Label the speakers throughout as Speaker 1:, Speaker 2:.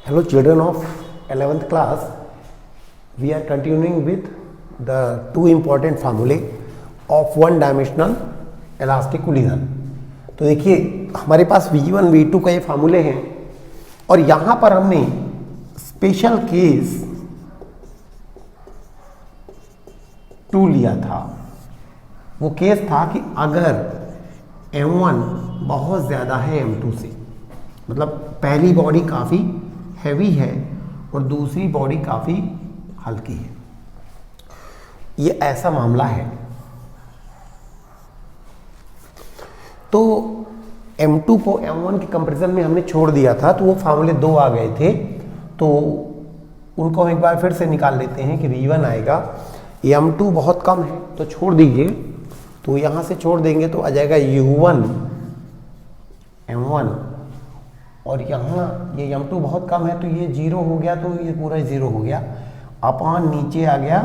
Speaker 1: Hello children of 11th class, we are continuing with the two important formulae of one dimensional elastic collision. तो देखिए हमारे पास V1 V2 का ये फार्मूले हैं और यहाँ पर हमने स्पेशल केस 2 लिया था। वो केस था कि अगर M1 बहुत ज़्यादा है M2 से, मतलब पहली बॉडी काफ़ी हैवी है और दूसरी बॉडी काफ़ी हल्की है, ये ऐसा मामला है। तो M2 को M1 के कंपैरिजन में हमने छोड़ दिया था, तो वो फार्मूले 2 आ गए थे। तो उनको हम एक बार फिर से निकाल लेते हैं कि V1 आएगा, M2 बहुत कम है तो छोड़ दीजिए, तो यहाँ से छोड़ देंगे तो आ जाएगा U1 M1, और यहाँ ये M2 बहुत कम है तो ये 0 हो गया, तो ये पूरा 0 हो गया। अपॉन नीचे आ गया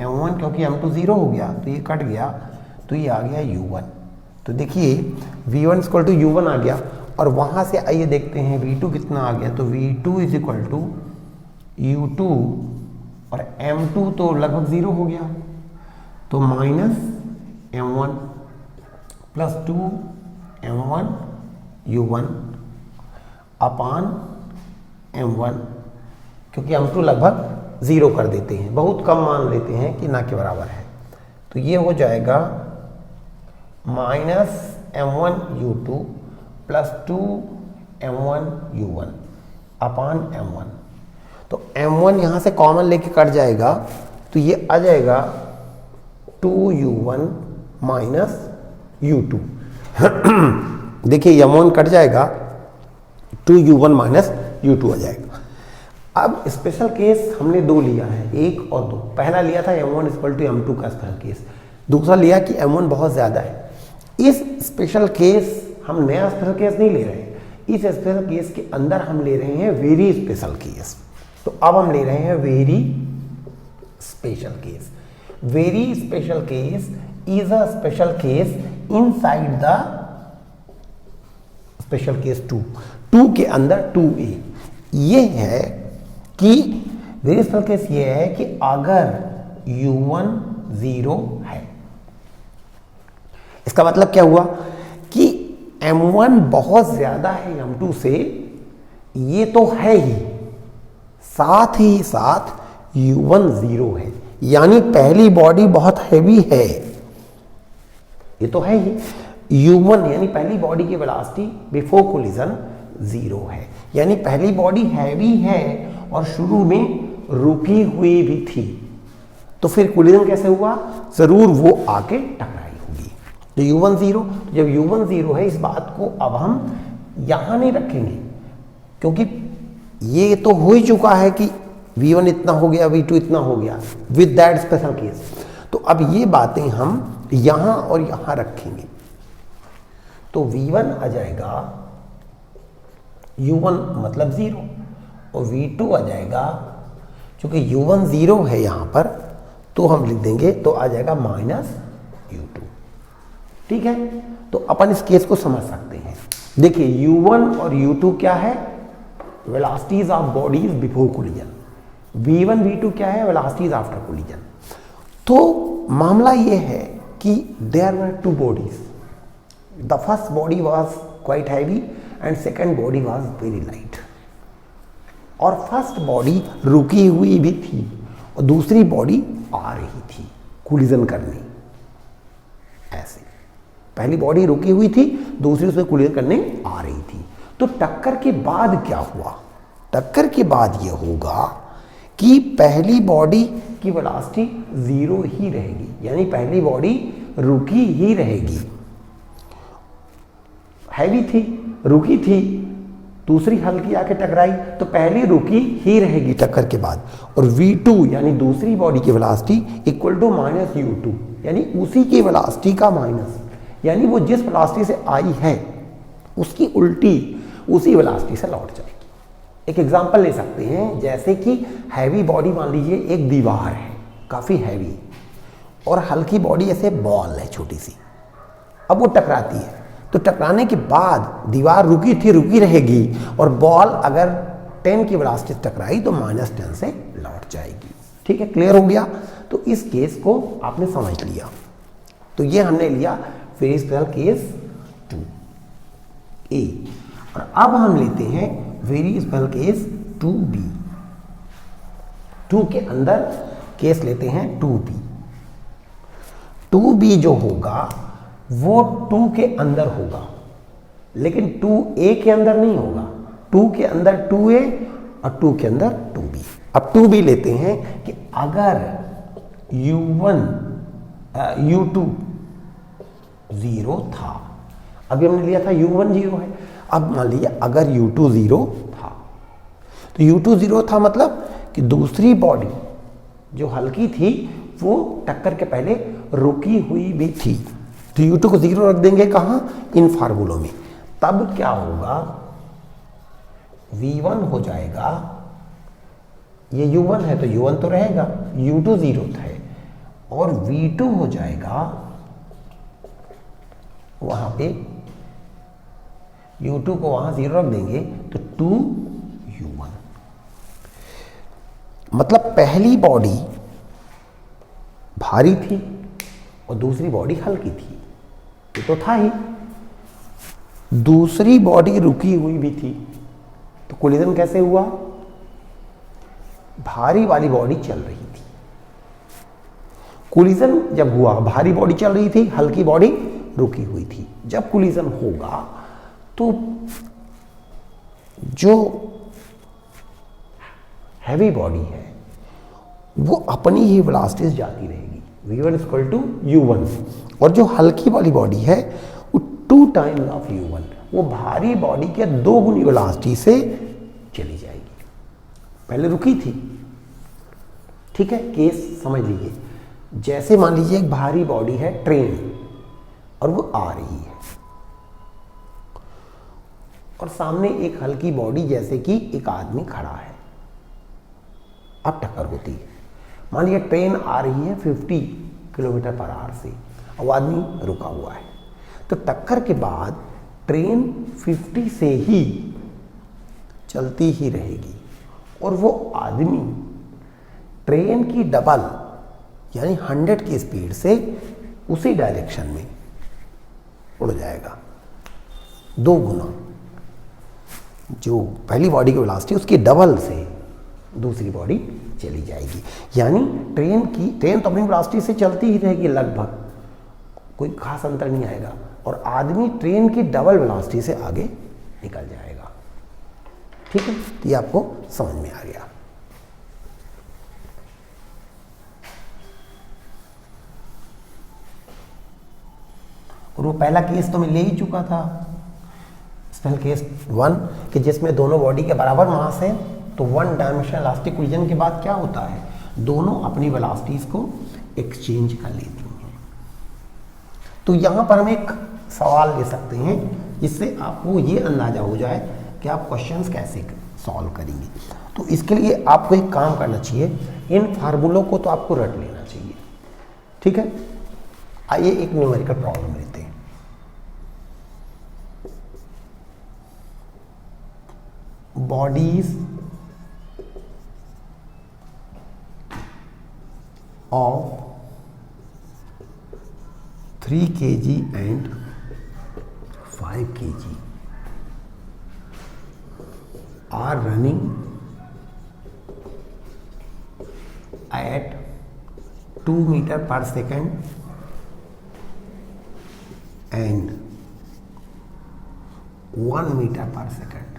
Speaker 1: M1, क्योंकि M2 0 हो गया तो ये कट गया, तो ये आ गया U1। तो देखिए V1 इक्वल टू U1 आ गया, और वहाँ से आइए देखते हैं V2 कितना आ गया। तो V2 is equal to U2, और M2 तो लगभग 0 हो गया, तो minus M1 plus 2 M1 U1 अपान M1, क्योंकि M2 लगभग 0 कर देते हैं, बहुत कम मान लेते हैं कि ना के बराबर है। तो ये हो जाएगा minus M1 U2 plus 2 M1 U1 अपान M1। तो M1 यहाँ से कॉमन लेके कट जाएगा, तो ये आ जाएगा 2U1 माइनस U2। देखिए M1 कट जाएगा, 2U1 माइनस U2 आ जाएगा। अब स्पेशल केस हमने 2 लिया है, 1 और 2। पहला लिया था M1 इक्वल टू M2 का स्पेशल केस, दूसरा लिया कि M1 बहुत ज़्यादा है। इस स्पेशल केस हम नया स्पेशल केस नहीं ले रहे हैं, इस स्पेशल केस के अंदर हम ले रहे हैं वेरी स्पेशल केस। तो अब हम ले रहे हैं very special case. Very special case is a special case inside the special case 2 के अंदर 2a। ये है कि वेरी स्पेशल केस ये है कि अगर U1 0 है, इसका मतलब क्या हुआ कि M1 बहुत ज्यादा है M2 से, ये तो है ही, साथ ही साथ U1 0 है, यानी पहली बॉडी बहुत हैवी है, ये तो है ही। U1 यानी पहली बॉडी की वेलोसिटी बिफोर कोलिजन 0 है, यानी पहली बॉडी हैवी है और शुरू में रुकी हुई भी थी, तो फिर कोलिजन कैसे हुआ? जरूर वो आके टकराई होगी। तो U1 0, जब U1 0 है, इस बात को अब हम यहां नहीं रखेंगे, क्योंकि ये तो हो ही चुका है कि V1 इतना हो गया, V2 इतना हो गया विद दैट स्पेशल केस। तो अब ये बातें हम यहां और यहां रखेंगे। तो V1 आ जाएगा U1 मतलब 0, और V2 आ जाएगा, क्योंकि U1 0 है यहां पर, तो हम लिख देंगे, तो आ जाएगा माइनस U2। ठीक है, तो अपन इस केस को समझ सकते हैं। देखिए U1 और U2 क्या है? Velocities of bodies before collision. V1 V2 क्या है? Velocities after collision. तो मामला ये है कि there were 2 bodies, the first body was quite heavy and second body was very light, और फर्स्ट बॉडी रुकी हुई भी थी और दूसरी बॉडी आ रही थी कोलिजन करने। ऐसे पहली बॉडी रुकी हुई थी, दूसरी उसमें कोलिजन करने आ रही थी। तो टक्कर के बाद क्या हुआ? टक्कर के बाद यह होगा कि पहली बॉडी की वेलोसिटी 0 ही रहेगी, यानी पहली बॉडी रुकी ही रहेगी। हैवी थी, रुकी थी, दूसरी हल्की आके टकराई, तो पहली रुकी ही रहेगी टक्कर के बाद। और V2 यानी दूसरी बॉडी की velocity equal to minus U2, यानी उसी की वेलोसिटी का माइनस, यानी वो जिस वेलोसिटी से आई है उसकी उल्टी उसी वेलोसिटी से लौट जाएगी। एक एग्जांपल ले सकते हैं, जैसे कि हैवी बॉडी मान लीजिए एक दीवार है काफ़ी हैवी, और हल्की बॉडी ऐसे बॉल है छोटी सी, अब वो टकराती है, तो टकराने के बाद दीवार रुकी थी रुकी रहेगी, और बॉल अगर 10 की वेलोसिटी टकराई तो -10 से लौट जाएगी। ठीक है, क्लियर हो गया। तो इस केस को आपने समझ लिया। तो ये हमने लिया वेरी स्पेशल केस 2A। और अब हम लेते हैं वेरी स्पेशल केस 2B। 2 के अंदर केस लेते हैं 2B। 2B जो होगा वो 2 के अंदर होगा, लेकिन 2A के अंदर नहीं होगा। 2 के अंदर 2A और 2 के अंदर 2B। अब 2B लेते हैं कि अगर U2 0 था। अभी हमने लिया था U1 0 है। अब मान लीजिए अगर U2 0 था, तो U2 0 था मतलब कि दूसरी बॉडी जो हल्की थी वो टक्कर के पहले रुकी हुई भी थी। तो U2 को 0 रख देंगे कहाँ? इन फार्मूलों में। तब क्या होगा? V1 हो जाएगा, ये U1 है तो U1 तो रहेगा, U2 0 है, और V2 हो जाएगा वहां पे U2 को वहां 0 रख देंगे तो 2U1। मतलब पहली बॉडी भारी थी और दूसरी बॉडी हल्की थी, ये तो था ही। दूसरी बॉडी रुकी हुई भी थी, तो कोलिजन कैसे हुआ? भारी वाली बॉडी चल रही थी। कोलिजन जब हुआ, भारी बॉडी चल रही थी, हल्की बॉडी रुकी हुई थी। जब कोलिजन होगा तो जो हैवी बॉडी है वो अपनी ही वेलोसिटी से जाती रहेगी, V1 = U1। और जो हल्की वाली बॉडी है वो 2 टाइम्स ऑफ U1, वो भारी बॉडी के 2 गुनी वेलोसिटी से चली जाएगी। पहले रुकी थी। ठीक है, केस समझ लीजिए। जैसे मान लीजिए एक भारी बॉडी है ट्रेन, और वो आ रही है, और सामने एक हल्की बॉडी जैसे कि एक आदमी खड़ा है। अब टक्कर होती है। मान लीजिए ट्रेन आ रही है 50 किलोमीटर/आवर से, और आदमी रुका हुआ है। तो टक्कर के बाद ट्रेन 50 से ही चलती ही रहेगी, और वो आदमी ट्रेन की डबल यानी 100 की स्पीड से उसी डायरेक्शन में उड़ जाएगा, 2 गुना। जो पहली बॉडी की वेलोसिटी उसकी डबल से दूसरी बॉडी चली जाएगी। यानी ट्रेन तो अपनी वेलोसिटी से चलती ही रहेगी लगभग, कोई खास अंतर नहीं आएगा, और आदमी ट्रेन की डबल वेलोसिटी से आगे निकल जाएगा। ठीक है, तो ये आपको समझ में आ गया। और वो पहला केस तो मैं ले ही चुका था, स्पेशल केस 1, कि जिसमें दोनों बॉडी के बराबर मास है। तो 1 डायमेंशनल इलास्टिक कोलिजन के बाद क्या होता है? दोनों अपनी वेलोसिटीज को एक्सचेंज कर लेती हैं। तो यहाँ पर हम एक सवाल ले सकते हैं जिससे आपको ये अंदाजा हो जाए कि आप क्वेश्चंस कैसे सॉल्व करेंगे। तो इसके लिए आपको एक काम करना चाहिए, इन फार्मूलों को तो आपको रट लेना चाहिए। ठीक है, आइए एक न्यूमेरिकल प्रॉब्लम लेते हैं। Bodies of 3 kg and 5 kg are running at 2 meters per second and 1 meter per second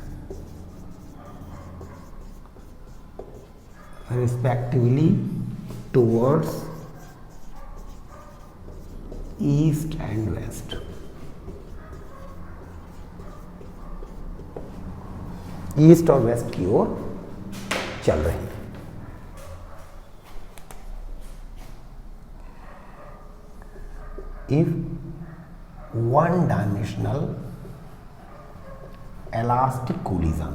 Speaker 1: respectively towards east and west. East और वेस्ट की ओर चल रही है। If one dimensional elastic collision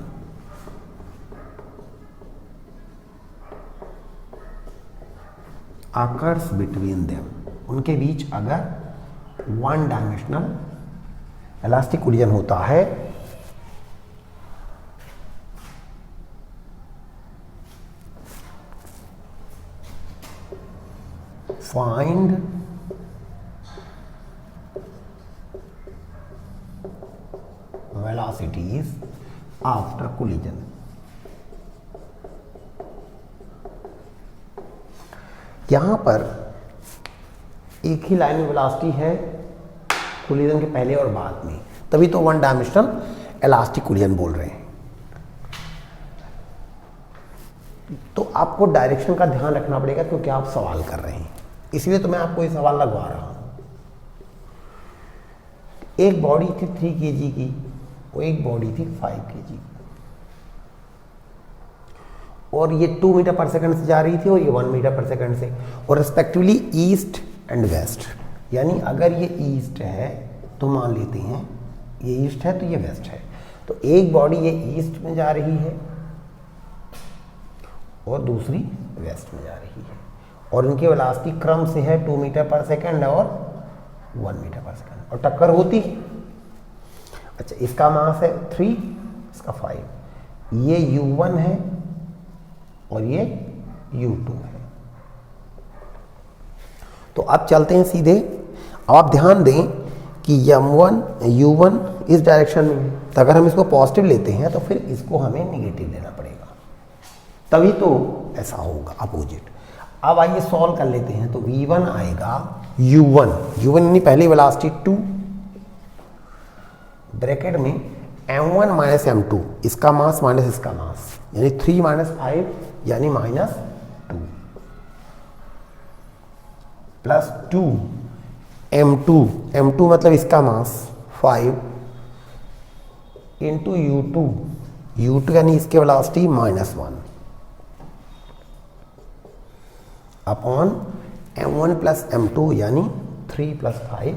Speaker 1: occurs between them, उनके बीच अगर 1 dimensional elastic collision होता है find velocities after collision. यहां पर एक ही लाइन में वेलोसिटी है कोलिजन के पहले और बाद में, तभी तो वन डायमेंशनल इलास्टिक कोलिजन बोल रहे हैं। तो आपको डायरेक्शन का ध्यान रखना पड़ेगा क्योंकि आप सवाल कर रहे हैं, इसलिए तो मैं आपको ये सवाल लगवा रहा हूं। एक बॉडी थी 3 kg की और एक बॉडी थी 5 kg, और ये 2 मीटर पर सेकंड से जा रही थी और ये 1 मीटर पर सेकंड से, और रिस्पेक्टिवली ईस्ट एंड वेस्ट। यानी अगर ये ईस्ट है तो मान लेते हैं ये ईस्ट है तो ये वेस्ट है, तो एक बॉडी ये ईस्ट में जा रही है और दूसरी वेस्ट में जा रही है, और इनकी वेलोसिटी क्रम से है 2 मीटर पर सेकंड और 1 मीटर पर सेकंड, और टक्कर होती है। अच्छा, इसका मास है 3, इसका 5, ये u1 है और ये u2 है। तो अब चलते हैं सीधे। अब आप ध्यान दें कि m1 u1 इस डायरेक्शन में है, तो अगर हम इसको पॉजिटिव लेते हैं तो फिर इसको हमें नेगेटिव लेना पड़ेगा, तभी तो ऐसा होगा अपोजिट। अब आइए सॉल्व कर लेते हैं। तो v1 आएगा u1 यानी पहली वेलोसिटी 2, ब्रैकेट में m1 माइनस m2, इसका मास माइनस इसका मास, यानी 3 माइनस 5 यानी -2, प्लस 2 m2 मतलब इसका मास 5 इंटू u2 यानी इसके velocity -1 upon m1 plus m2 यानी 3 प्लस 5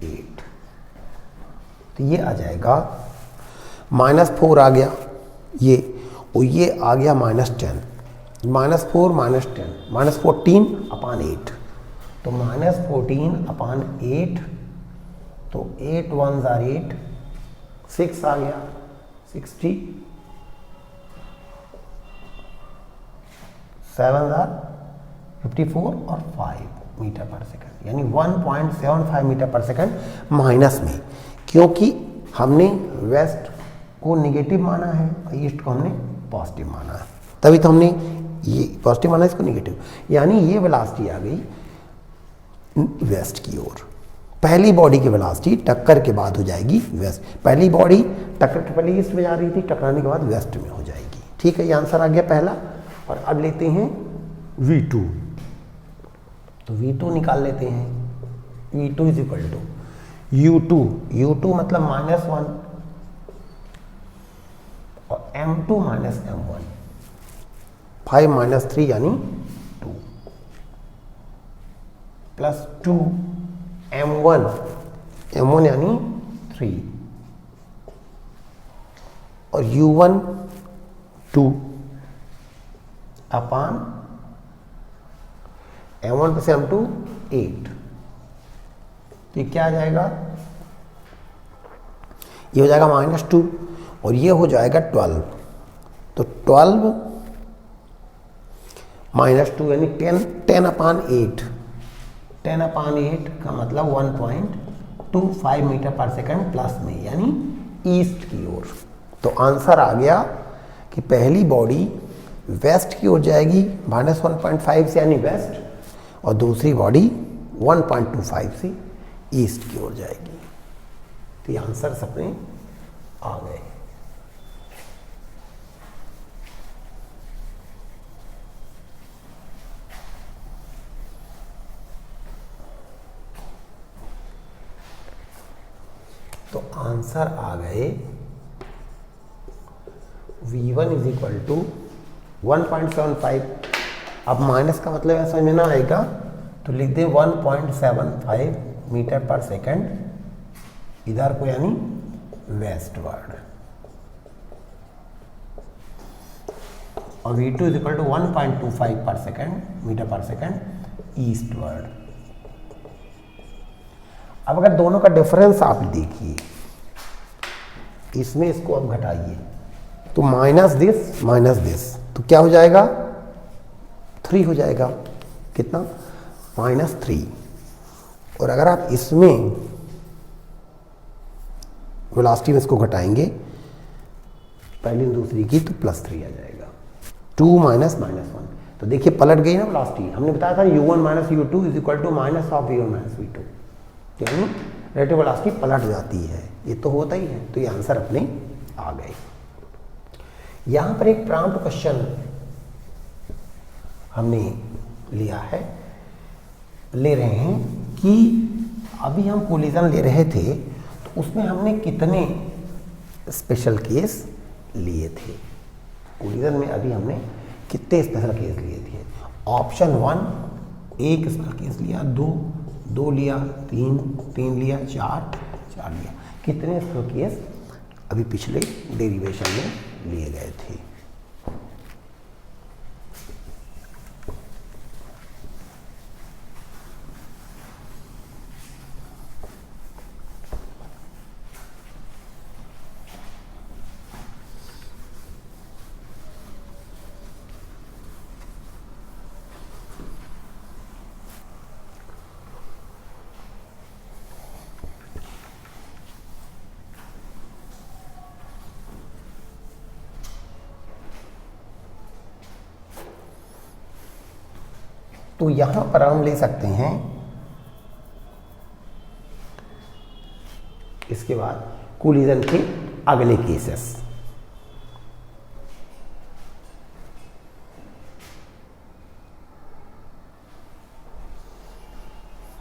Speaker 1: 8। तो ये आ जाएगा -4 आ गया ये, और ये आ गया -10, -4 -10 -14 अपॉन 8, तो -14 अपॉन 8, तो 8 1s are 8, 6 आ गया 60, 7s are 54 और 5 मीटर पर सेकंड, यानी 1.75 मीटर पर सेकंड माइनस में, क्योंकि हमने वेस्ट को नेगेटिव माना है और ईस्ट को हमने पॉजिटिव माना है, तभी तो हमने ये पॉजिटिव माना, इसको नेगेटिव, यानी ये वेलोसिटी आ गई वेस्ट की ओर। पहली बॉडी की वेलोसिटी टक्कर के बाद हो जाएगी वेस्ट, पहली बॉडी टक्कर के पहले ईस्ट में जा रही थी, टकराने के बाद वेस्ट में हो जाएगी। ठीक है, ये आंसर आ गया पहला। और अब लेते हैं v2, तो v2 निकाल लेते हैं। v2 is equal to u2 मतलब -1 और m2 माइनस m1, 5 माइनस 3 यानी 2, प्लस 2 m1 यानी 3 और u1 2 अपान m1 प्लस m2 8। तो ये क्या आ जाएगा, ये हो जाएगा -2 और ये हो जाएगा 12, तो 12 -2 यानी 10 अपान 8, 10 अपान 8 का मतलब 1.25 मीटर पर सेकंड प्लस में, यानी ईस्ट की ओर। तो आंसर आ गया कि पहली बॉडी वेस्ट की ओर जाएगी -1.5 से यानी वेस्ट, और दूसरी बॉडी 1.25 से ईस्ट की ओर जाएगी। तो ये आंसर सबने आ गए। तो आंसर आ गए v1 इज इक्वल टू 1.75। अब माइनस का मतलब है समझ में ना आएगा तो लिख दें 1.75 मीटर पर सेकंड इधर को, यानी वेस्टवर्ड, और v2 इज इक्वल टू 1.25 पर सेकंड मीटर पर सेकंड ईस्टवर्ड। अब अगर दोनों का डिफरेंस आप देखिए, इसमें इसको अब घटाइए तो माइनस दिस, तो क्या हो जाएगा 3 हो जाएगा। कितना -3, और अगर आप इसमें वेलोसिटी में इसको घटाएंगे पहली और दूसरी की तो +3 आ जाएगा। 2 - -1, तो देखिए पलट गई ना वेलोसिटी। हमने बताया था u1 - u2 is equal to -v1 - v2, यानी रिलेटिव वेलोसिटी पलट जाती है। ये तो होता ही है, तो ये आंसर अपने आ गए। यहां पर एक प्रॉम्प्ट क्वेश्चन हमने लिया है, ले रहे हैं कि अभी हम कोलिजन ले रहे थे तो उसमें हमने कितने स्पेशल केस लिए थे। कोलिजन में अभी हमने कितने स्पेशल केस लिए थे। ऑप्शन 1 एक स्पेशल केस लिया, 2 लिया, 3 लिया, 4 लिया। कितने स्पेशल केस अभी पिछले डेरिवेशन में लिए गए थे। तो यहां पर हम ले सकते हैं, इसके बाद कोलिजन के अगले केसेस।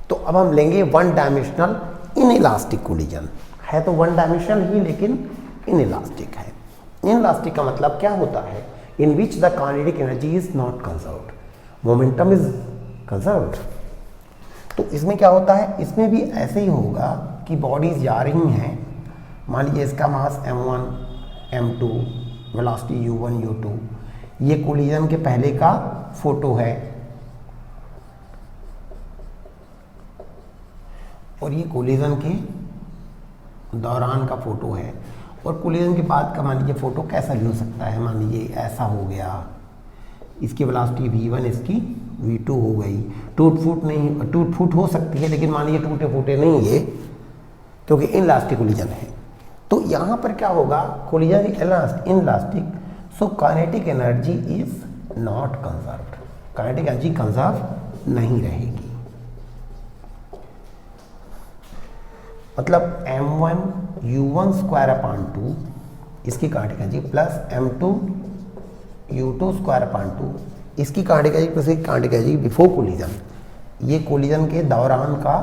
Speaker 1: तो अब हम लेंगे 1 डायमेंशनल इनइलास्टिक कोलिजन। है तो 1 डायमेंशनल ही, लेकिन इनइलास्टिक है। इनइलास्टिक का मतलब क्या होता है? In which the kinetic energy is not conserved, momentum is conserved. तो इसमें क्या होता है? इसमें भी ऐसे ही होगा कि बॉडीज जा रही हैं, मान लीजिए इसका मास m1 m2, velocity u1 u2, ये कोलिजन के पहले का फोटो है और ये कोलिजन के दौरान का फोटो है, और कोलिजन के बाद का मान लीजिए फोटो कैसा भी हो सकता है। मान लीजिए ऐसा हो गया, इसकी वेलोसिटी v1, इसकी v2 हो गई। टूट फूट हो सकती है, लेकिन मान लीजिए टूटे फूटे नहीं ये, क्योंकि इनइलास्टिक कोलिजन है। तो यहाँ पर क्या होगा? Collision inelastic, so kinetic energy is not conserved, kinetic energy conserve नहीं रहेगी। मतलब m1 u1 स्क्वायर अपान 2 इसकी kinetic energy plus m2 u2 square upon 2 इसकी काइनेटिक एनर्जी प्लस इसकी काइनेटिक एनर्जी बिफोर कोलिजन। ये कोलिजन के दौरान का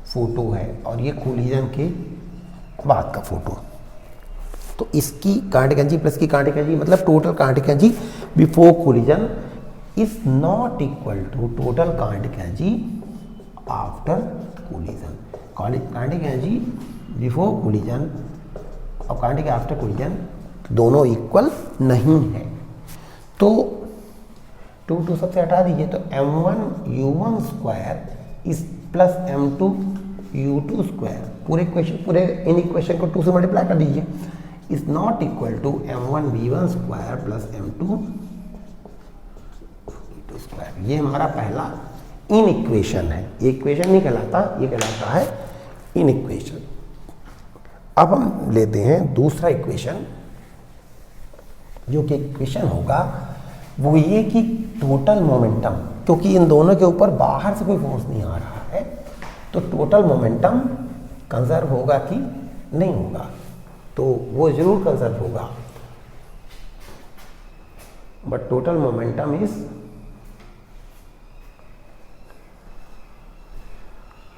Speaker 1: फोटो है और ये कोलिजन के बाद का फोटो। तो इसकी काइनेटिक एनर्जी प्लस की काइनेटिक एनर्जी मतलब total kinetic energy before collision is not equal to total kinetic energy after collision. Kinetic energy before collision और काइनेटिक आफ्टर कोलिजन दोनों इक्वल नहीं है। तो 2 सबसे हटा दीजिए, तो m1 u1 स्क्वायर इस प्लस m2 u2 स्क्वायर, पूरे इन इक्वेशन को 2 से मल्टीप्लाई कर दीजिए, is not equal to m1 v1 square plus m2 v2 square. ये हमारा पहला इन इक्वेशन है। ये इक्वेशन नहीं कहलाता, ये कहलाता है इन इक्वेशन। अब हम लेते हैं दूसरा इक्वेशन, जो कि इक्वेशन होगा वो ये कि टोटल मोमेंटम, क्योंकि इन दोनों के ऊपर बाहर से कोई फोर्स नहीं आ रहा है, तो टोटल मोमेंटम कंजर्व होगा कि नहीं होगा? तो वो जरूर कंजर्व होगा, but total momentum is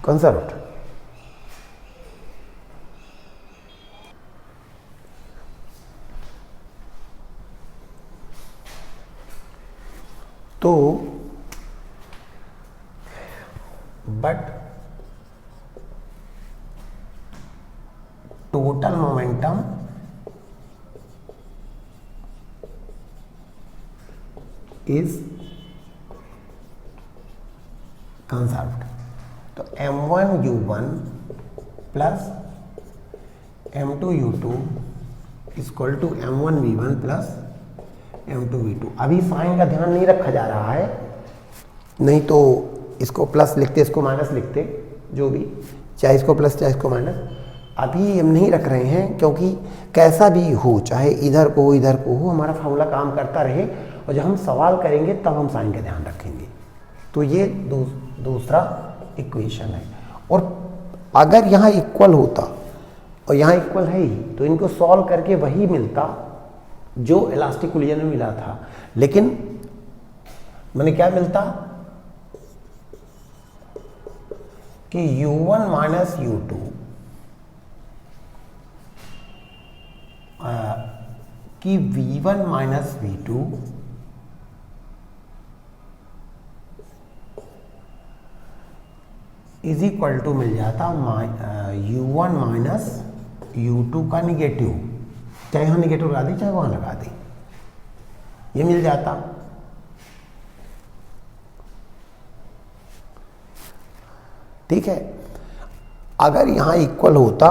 Speaker 1: conserved. तो but total momentum is conserved. तो m1 u1 plus m2 u2 equal to m1 v1 plus m2 v2। अभी साइन का ध्यान नहीं रखा जा रहा है, नहीं तो इसको प्लस लिखते, इसको माइनस लिखते, जो भी, चाहे इसको प्लस चाहे इसको माइनस। अभी हम नहीं रख रहे हैं क्योंकि कैसा भी हो, चाहे इधर को हो इधर को हो, हमारा फार्मूला काम करता रहे और जब हम सवाल करेंगे तब हम साइन का ध्यान रखेंगे। तो ये दूसरा इक्वेशन है। और अगर यहाँ इक्वल होता और यहाँ इक्वल है ही तो इनको सॉल्व करके वही मिलता जो इलास्टिक कोलिजन में मिला था, लेकिन मैंने क्या मिलता कि U1 माइनस U2 कि V1 minus V2 is equal to मिल जाता U1 माइनस U2 का निगेटिव, चाहे यहाँ निगेटिव लगा दी चाहे वहाँ लगा दी, ये मिल जाता। ठीक है, अगर यहाँ इक्वल होता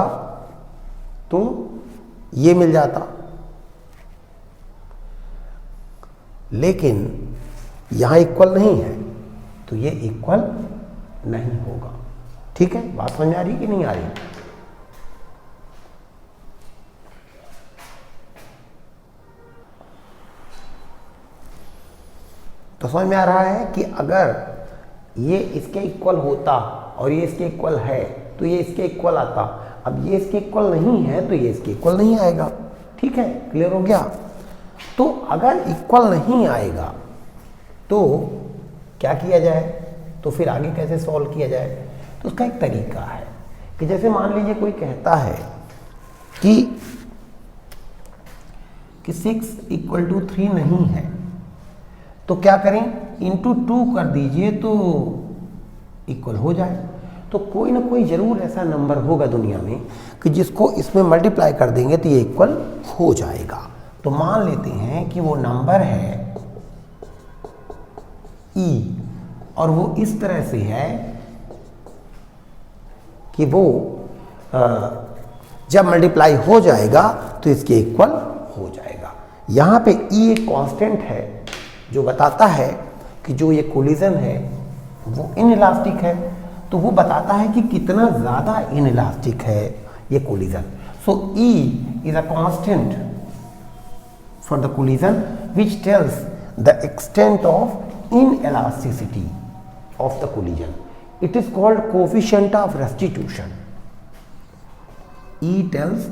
Speaker 1: तो ये मिल जाता, लेकिन यहाँ इक्वल नहीं है तो ये इक्वल नहीं होगा। ठीक है, बात समझ आ रही कि नहीं आ रही? तो समझ में आ रहा है कि अगर ये इसके इक्वल होता और ये इसके इक्वल है तो ये इसके इक्वल आता। अब ये इसके इक्वल नहीं है तो ये इसके इक्वल नहीं आएगा। ठीक है, क्लियर हो गया? तो अगर इक्वल नहीं आएगा तो क्या किया जाए, तो फिर आगे कैसे सॉल्व किया जाए? तो उसका एक तरीका है कि जैसे मान लीजिए कोई कहता है कि 6 इक्वल टू 3 नहीं है, तो क्या करें, इंटू 2 कर दीजिए तो इक्वल हो जाए। तो कोई ना कोई जरूर ऐसा नंबर होगा दुनिया में कि जिसको इसमें मल्टीप्लाई कर देंगे तो ये इक्वल हो जाएगा। तो मान लेते हैं कि वो नंबर है E और वो इस तरह से है कि वो जब मल्टीप्लाई हो जाएगा तो इसके इक्वल हो जाएगा। यहाँ पे E एक कांस्टेंट है जो बताता है कि जो ये कोलिजन है वो इनइलास्टिक है, तो वो बताता है कि कितना ज़्यादा इनइलास्टिक है ये collision. So E is a constant for the collision which tells the extent of inelasticity of the collision. It is called coefficient of restitution. E tells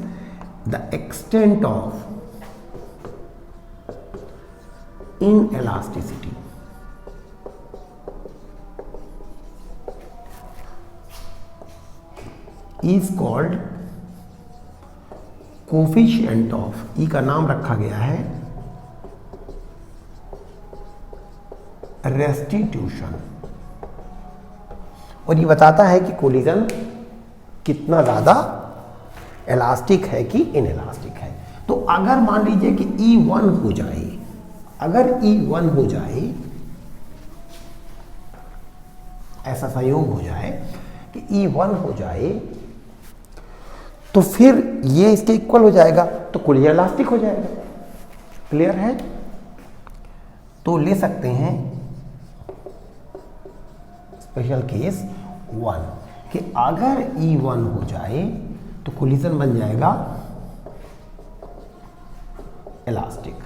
Speaker 1: the extent of inelasticity. E is called coefficient of, E का नाम रखा गया है restitution, और ये बताता है कि कोलिजन कितना ज़्यादा इलास्टिक है कि इनइलास्टिक है। तो अगर मान लीजिए कि E1 हो जाए, अगर E1 हो जाए, ऐसा संयोग हो जाए कि E1 हो जाए तो फिर ये इसके इक्वल हो जाएगा तो कोलिजन इलास्टिक हो जाएगा। क्लियर है? तो ले सकते हैं स्पेशल केस 1 कि अगर E1 हो जाए तो कोलिजन बन जाएगा इलास्टिक।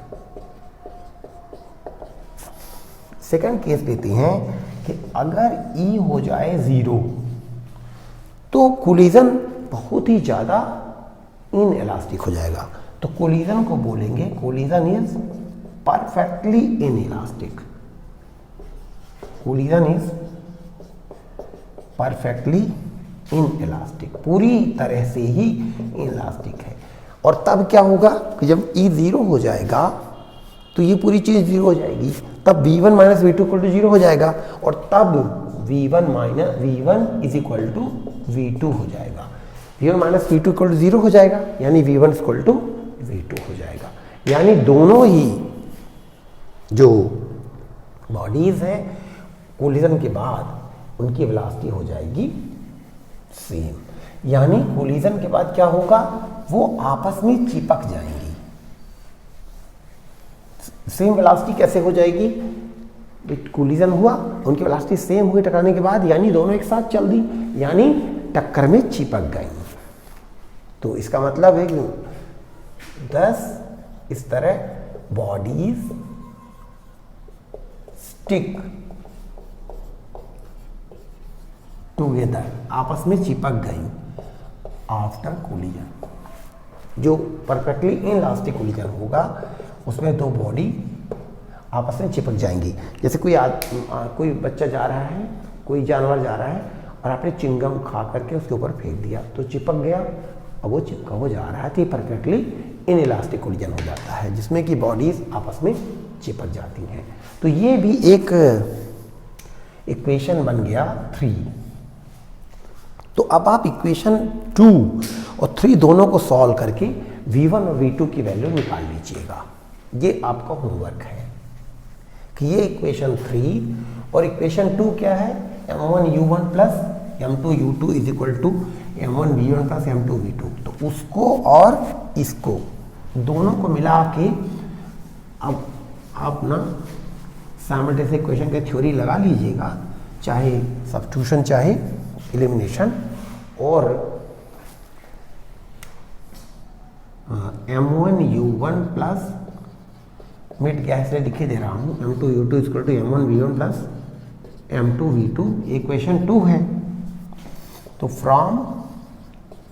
Speaker 1: सेकंड केस लेते हैं कि अगर E हो जाए 0 तो कोलिजन बहुत ही ज़्यादा इनइलास्टिक हो जाएगा। तो कोलिजन को बोलेंगे collision is perfectly inelastic. Collision is perfectly inelastic, पूरी तरह से ही इनइलास्टिक है। और तब क्या होगा कि जब E 0 हो जाएगा तो ये पूरी चीज़ 0 हो जाएगी, तब V1 minus V2 equal to 0 हो जाएगा, और तब V1 is equal to V2 हो जाएगा। V1 minus V2 equal to 0 हो जाएगा, यानी V1 इक्वल टू V2 हो जाएगा। यानी दोनों ही जो बॉडीज हैं कोलिजन के बाद उनकी वेलोसिटी हो जाएगी सेम। यानी कोलिजन के बाद क्या होगा, वो आपस में चिपक जाएंगी। सेम वेलोसिटी कैसे हो जाएगी, कोलिजन हुआ, उनकी वेलोसिटी सेम हुई टकराने के बाद, यानी दोनों एक साथ चल दी, यानी टक्कर में चिपक गई। तो इसका मतलब है कि 10 इस तरह बॉडीज स्टिक टुगेदर, आपस में चिपक गई आफ्टर कोलिजन। जो परफेक्टली इनलास्टिक कोलिजन होगा उसमें दो बॉडी आपस में चिपक जाएंगी। जैसे कोई बच्चा जा रहा है, कोई जानवर जा रहा है और आपने चिंगम खा करके उसके ऊपर फेंक दिया तो चिपक गया, अब वो चिपका हो जा रहा है, तो ये परफेक्टली इनइलास्टिक कोलिजन हो जाता है जिसमें कि बॉडीज आपस में चिपक जाती हैं। तो ये भी एक इक्वेशन बन गया 3। तो अब आप इक्वेशन 2 और 3 दोनों को सॉल्व करके v1 और v2 की वैल्यू निकाल लीजिएगा। ये आपका होमवर्क है कि ये इक्वेशन 3 और इक्वेशन 2 क्या है, m1u1 plus m2u2 is equal to m1v1 plus m2v2। तो उसको और इसको दोनों को मिला के अब आप ना साइमल्टेनियस इक्वेशन की थ्योरी लगा लीजिएगा, चाहे सब्स्टिट्यूशन चाहे एलिमिनेशन। और m1u1 प्लस मिट गया इसलिए लिखे दे रहा हूँ, m2u2 equal to m1v1 plus m2v2 equation 2 है। तो from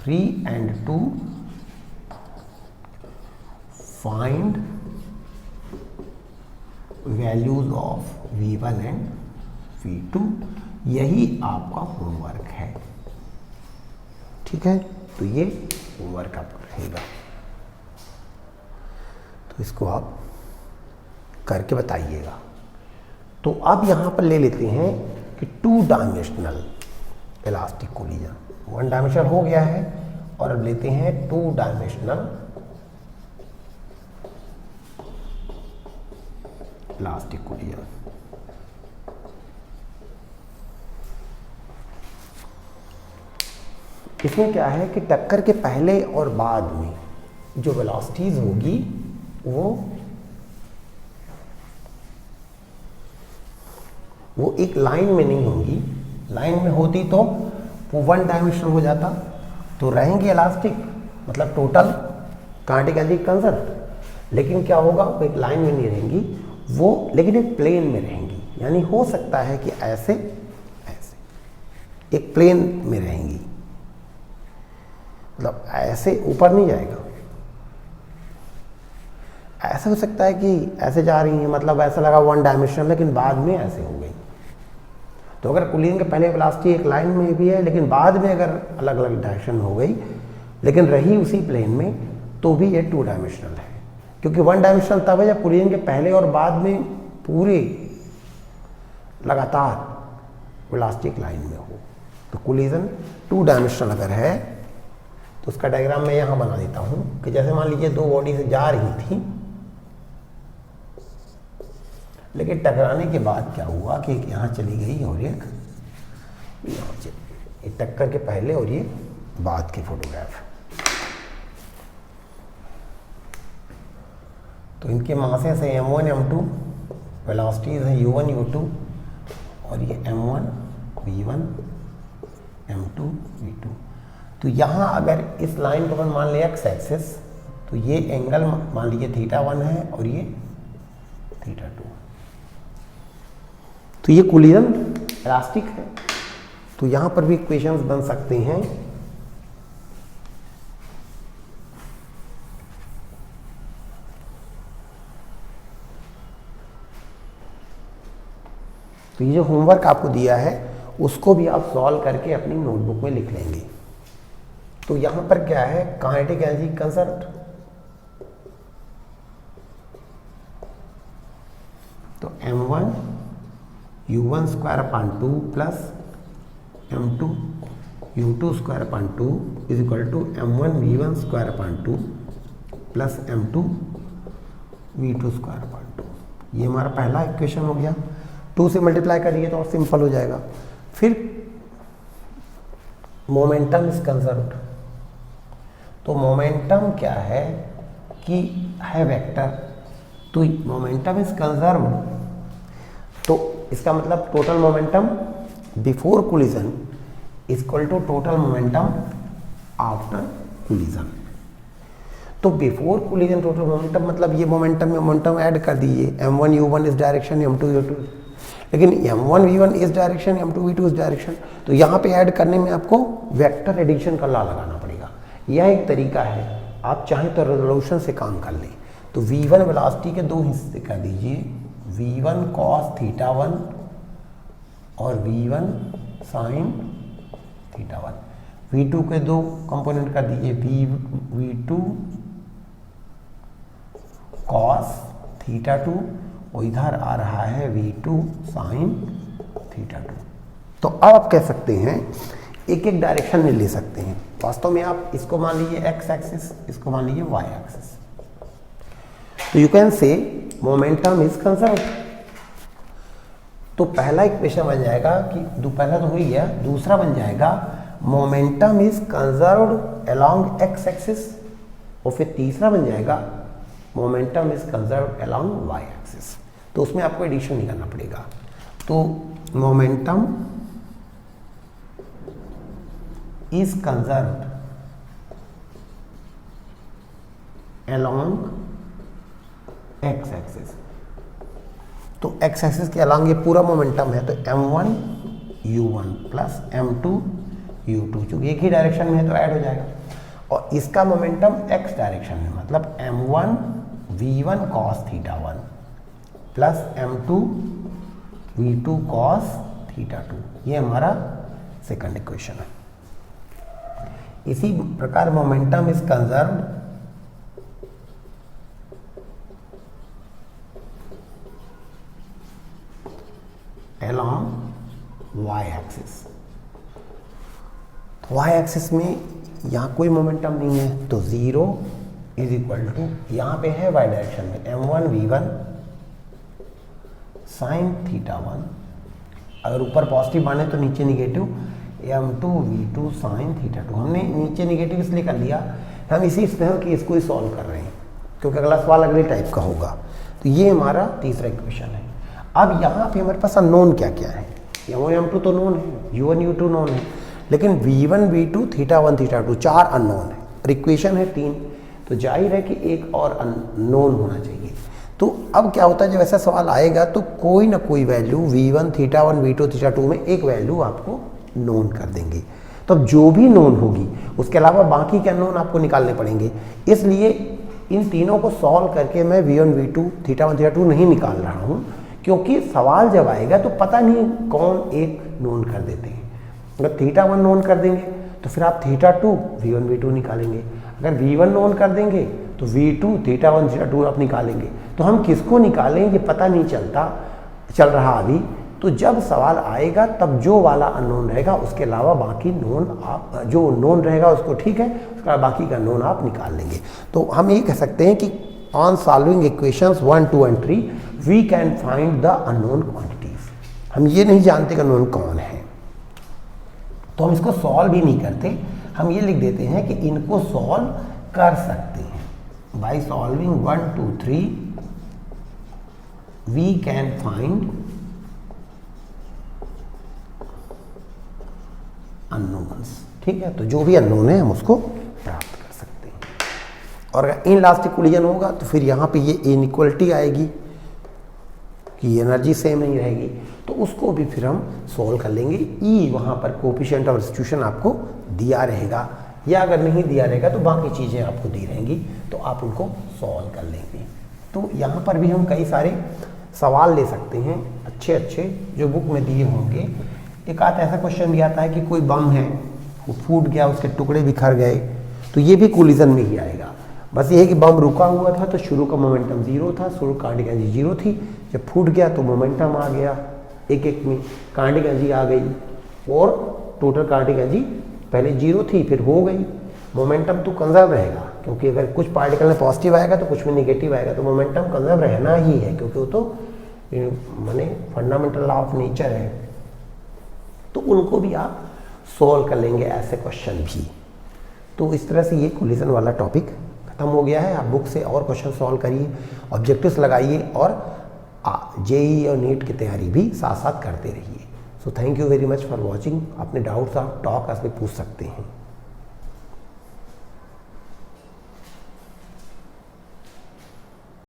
Speaker 1: 3 and 2 find values of v1 and v2, यही आपका होमवर्क है। ठीक है, तो ये होमवर्क आपका रहेगा, तो इसको आप करके बताइएगा। तो अब यहाँ पर ले लेते हैं कि 2 डायमेंशनल इलास्टिक कोलिजन, 1 डायमेंशनल हो गया है और अब लेते हैं 2 डायमेंशनल इलास्टिक कोलिजन। इसमें क्या है कि टक्कर के पहले और बाद में जो वेलोसिटीज होगी वो एक लाइन में नहीं होंगी। लाइन में होती तो वो 1 डायमेंशनल हो जाता, तो रहेंगी इलास्टिक, मतलब टोटल काइनेटिक एनर्जी कंजर्व। लेकिन क्या होगा, वो एक लाइन में नहीं रहेंगी, वो लेकिन एक प्लेन में रहेंगी। यानी हो सकता है कि ऐसे एक प्लेन में रहेंगी, मतलब ऐसे ऊपर नहीं जाएगा। ऐसा हो सकता है कि ऐसे जा रही है, मतलब ऐसा लगा 1 डायमेंशनल, लेकिन बाद में ऐसे हो गई। तो अगर कोलिजन के पहले वेलोसिटी एक लाइन में भी है, लेकिन बाद में अगर अलग अलग डायरेक्शन हो गई लेकिन रही उसी प्लेन में, तो भी ये 2 डायमेंशनल है। क्योंकि 1 डायमेंशनल तब है जब कोलिजन के पहले और बाद में पूरे लगातार वेलोसिटी एक लाइन में हो। तो कोलिजन 2 डायमेंशनल अगर है तो उसका डायग्राम मैं यहाँ बना देता हूँ कि जैसे मान लीजिए 2 बॉडी से जा रही थी, लेकिन टकराने के बाद क्या हुआ कि एक यहाँ चली गई और एक यहाँ चली। ये टक्कर के पहले और ये बाद की फोटोग्राफ। तो इनके मासेस है m1 m2, वेलोसिटीज है u1 u2 और ये m1 v1 m2 v2। तो यहाँ अगर इस लाइन को अपन मान लिया x एक्सिस, तो ये एंगल मान लीजिए θ1 है और ये θ2। तो ये कोलिजन इलास्टिक है। तो यहाँ पर भी इक्वेशंस बन सकते हैं। तो ये जो होमवर्क आपको दिया है उसको भी आप सॉल्व करके अपनी नोटबुक में लिख लेंगे। तो यहाँ पर क्या है, काइनेटिक एनर्जी कंजर्व्ड। तो m1 u1 square upon 2 plus m2 u2 square upon 2 is equal to m1 v1 square upon 2 plus m2 v2 square upon 2। ये हमारा पहला इक्वेशन हो गया। 2 से मल्टीप्लाई करिए तो और सिंपल हो जाएगा। फिर मोमेंटम इज कंजर्व्ड। तो मोमेंटम क्या है कि है वेक्टर, तो मोमेंटम इज कंजर्व्ड तो इसका मतलब total momentum before collision is equal to total momentum after collision. तो बिफोर कोलिजन टोटल मोमेंटम मतलब ये मोमेंटम में मोमेंटम ऐड कर दीजिए, m1 u1 इस डायरेक्शन, m2 u2, लेकिन m1 v1 इस डायरेक्शन, m2 v2 इस डायरेक्शन। तो यहाँ पे ऐड करने में आपको वेक्टर एडिशन का लॉ लगाना पड़ेगा। यह एक तरीका है, आप चाहें तो रेजोल्यूशन से काम कर लें। तो v1 वेलोसिटी के दो हिस्से कर दीजिए, v1 cos θ1 और v1 sin θ1। v2 के दो कंपोनेंट कर दीजिए, v2 cos θ2 और इधर आ रहा है v2 sin θ2। तो अब आप कह सकते हैं एक एक डायरेक्शन में ले सकते हैं। वास्तव में आप इसको मान लीजिए x एक्सिस, इसको मान लीजिए y एक्सिस। तो you can say momentum is conserved. तो पहला इक्वेशन बन जाएगा कि पहला तो हो ही गया, दूसरा बन जाएगा momentum is conserved along x axis, और फिर तीसरा बन जाएगा momentum is conserved along y axis. तो उसमें आपको एडिशन नहीं करना पड़ेगा। तो momentum is conserved along x axis. तो x एक्सिस के अलोंग ये पूरा मोमेंटम है, तो m1 u1 plus m2 u2, चूंकि एक ही डायरेक्शन में है तो ऐड हो जाएगा। और इसका मोमेंटम x डायरेक्शन में, मतलब m1 v1 cos θ1 plus m2 v2 cos θ2, ये हमारा सेकंड इक्वेशन है। इसी प्रकार momentum is conserved along y axis. तो y एक्सिस में यहाँ कोई मोमेंटम नहीं है, तो 0 इज इक्वल टू, यहाँ पे है y डायरेक्शन में m1 v1 sin θ1, अगर ऊपर पॉजिटिव माने तो नीचे निगेटिव m2 v2 sin θ2। हमने नीचे निगेटिव इसलिए कर लिया, हम इसी स्नेह की इसको ही सॉल्व कर रहे हैं क्योंकि अगला सवाल अगले टाइप का होगा। तो ये हमारा तीसरा इक्वेशन है। अब यहाँ पे हमारे पास अननोन क्या क्या है, m1 m2 तो नोन है, u1 u2 नोन है, लेकिन v1 v2 θ1 θ2 चार अननोन है और इक्वेशन है 3, तो जाहिर है कि एक और अननोन होना चाहिए। तो अब क्या होता है, जब ऐसा सवाल आएगा तो कोई ना कोई वैल्यू v1 θ1 v2 θ2 में एक वैल्यू आपको नोन कर देंगे। तो अब जो भी नोन होगी उसके अलावा बाकी के अननोन आपको निकालने पड़ेंगे। इसलिए इन तीनों को सॉल्व करके मैं v1 v2 θ1 θ2 नहीं निकाल रहा हूँ, क्योंकि सवाल जब आएगा तो पता नहीं कौन एक नोन कर देते हैं। अगर θ1 नोन कर देंगे तो फिर आप θ2 v1 v2 निकालेंगे, अगर v1 नोन कर देंगे तो v2 θ1 θ2 आप निकालेंगे। तो हम किसको निकालें ये पता नहीं चल रहा अभी। तो जब सवाल आएगा तब जो वाला अननोन रहेगा उसके अलावा बाकी नोन आप, जो नोन रहेगा उसको ठीक है, उसके बाद बाकी का नोन आप निकाल लेंगे। तो हम ये कह सकते हैं कि on solving equations 1, 2 and 3 we can find the unknown quantities. हम ये नहीं जानते कि अननोन कौन है, तो हम इसको सॉल्व ही नहीं करते, हम ये लिख देते हैं कि इनको सॉल्व कर सकते हैं। By solving 1, 2, 3 we can find unknowns. ठीक है, तो जो भी अननोन है हम उसको प्राप्त कर सकते हैं। और अगर इनलास्टिक कोलिजन होगा तो फिर यहाँ पे ये इनइक्वलिटी आएगी कि एनर्जी सेम नहीं रहेगी, तो उसको भी फिर हम सॉल्व कर लेंगे। ई वहाँ पर कोएफिशिएंट ऑफ सब्स्टिट्यूशन आपको दिया रहेगा, या अगर नहीं दिया रहेगा तो बाकी चीज़ें आपको दी रहेंगी, तो आप उनको सॉल्व कर लेंगे। तो यहाँ पर भी हम कई सारे सवाल ले सकते हैं अच्छे अच्छे जो बुक में दिए होंगे। एक आध ऐसा क्वेश्चन भी आता है कि कोई बम है, वो फूट गया, उसके टुकड़े बिखर गए, तो ये भी कोलिजन में ही आएगा। बस ये है कि बम रुका हुआ था तो शुरू का मोमेंटम 0 था, शुरू कांटिक एनर्जी 0 थी, जब फूट गया तो मोमेंटम आ गया, एक एक में कांटिक एनर्जी आ गई, और टोटल कांटिक एनर्जी पहले 0 थी फिर हो गई। मोमेंटम तो कंजर्व रहेगा, क्योंकि अगर कुछ पार्टिकल में पॉजिटिव आएगा तो कुछ में निगेटिव आएगा, तो मोमेंटम कंजर्व रहना ही है, क्योंकि वो तो माने फंडामेंटल लॉ ऑफ नेचर है। तो उनको भी आप सॉल्व कर लेंगे ऐसे क्वेश्चन भी। तो इस तरह से ये कोलिजन वाला टॉपिक खत्म हो गया है। आप बुक से और क्वेश्चन सॉल्व करिए, ऑब्जेक्टिव्स लगाइए, और जेई और नीट की तैयारी भी साथ साथ करते रहिए। So thank you very much for watching. अपने डाउट्स आप टॉक अस में पूछ सकते हैं।